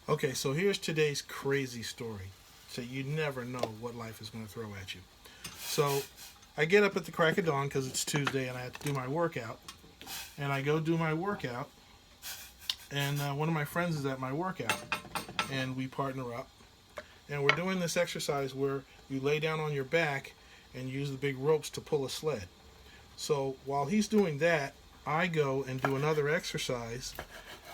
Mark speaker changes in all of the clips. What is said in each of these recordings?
Speaker 1: Okay, so here's today's crazy story. So you never know what life is going to throw at you. So I get up at the crack of dawn because it's Tuesday and I have to do my workout. And I go do my workout, and one of my friends is at my workout, and we partner up. And we're doing this exercise where you lay down on your back and use the big ropes to pull a sled. So while he's doing that, I go and do another exercise,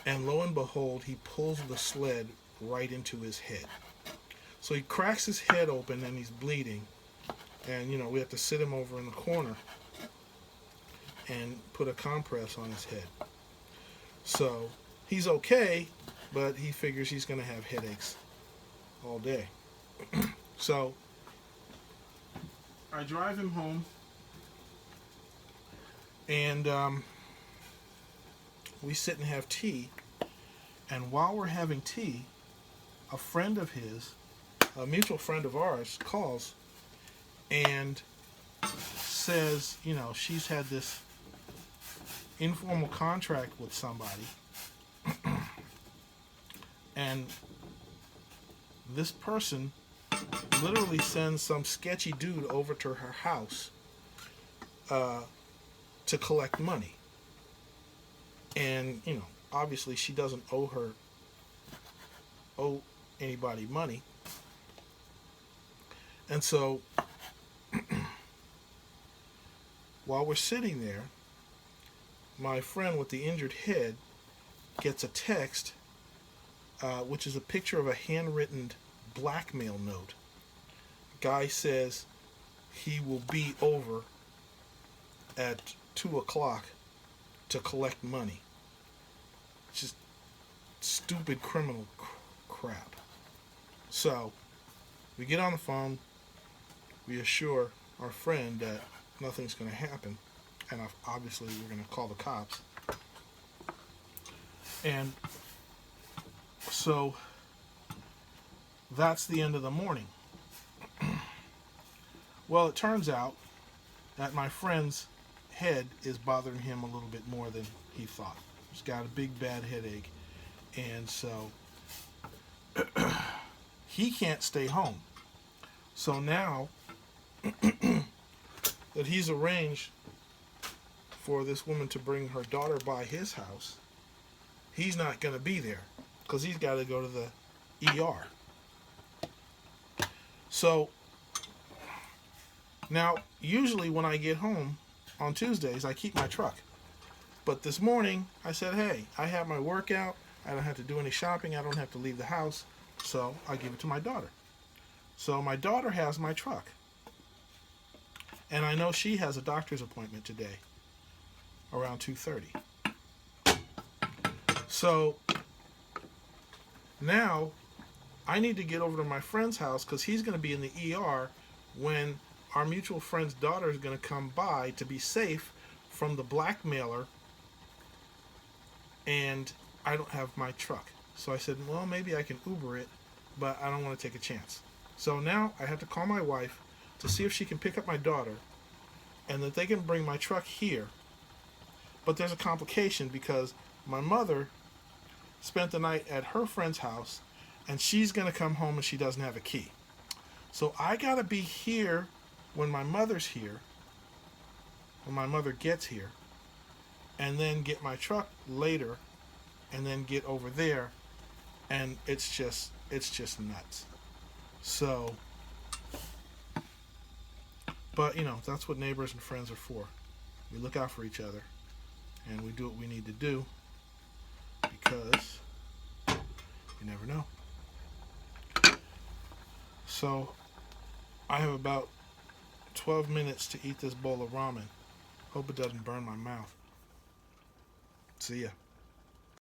Speaker 1: and lo and behold, he pulls the sled right into his head. So he cracks his head open and he's bleeding. And, we have to sit him over in the corner and put a compress on his head. So he's okay, but he figures he's going to have headaches all day. So I drive him home, and we sit and have tea. And while we're having tea, a friend of his, a mutual friend of ours, calls and says, she's had this informal contract with somebody, and this person literally sends some sketchy dude over to her house to collect money. And, obviously she doesn't owe anybody money. And so while we're sitting there, my friend with the injured head gets a text, which is a picture of a handwritten blackmail note. Guy says he will be over at 2 o'clock to collect money. Just stupid criminal crap. So we get on the phone. We assure our friend that nothing's going to happen. And obviously we're going to call the cops. And so that's the end of the morning. Well, it turns out that my friend's head is bothering him a little bit more than he thought. He's got a big bad headache. And so he can't stay home. So now that he's arranged for this woman to bring her daughter by his house, he's not going to be there because he's got to go to the ER. So now, usually when I get home on Tuesdays, I keep my truck. But this morning, I said, hey, I have my workout. I don't have to do any shopping. I don't have to leave the house. So I give it to my daughter. So my daughter has my truck. And I know she has a doctor's appointment today around 2:30. So now I need to get over to my friend's house because he's going to be in the ER when our mutual friend's daughter is going to come by to be safe from the blackmailer, and I don't have my truck. So I said, well, maybe I can Uber it, but I don't want to take a chance. So now I have to call my wife to see if she can pick up my daughter and that they can bring my truck here. But there's a complication because my mother spent the night at her friend's house and she's going to come home and she doesn't have a key. So I got to be here when my mother's here, when my mother gets here, and then get my truck later and then get over there, and it's just nuts. So, but that's what neighbors and friends are for. We look out for each other and we do what we need to do because you never know. So I have about 12 minutes to eat this bowl of ramen. Hope it doesn't burn my mouth. See ya.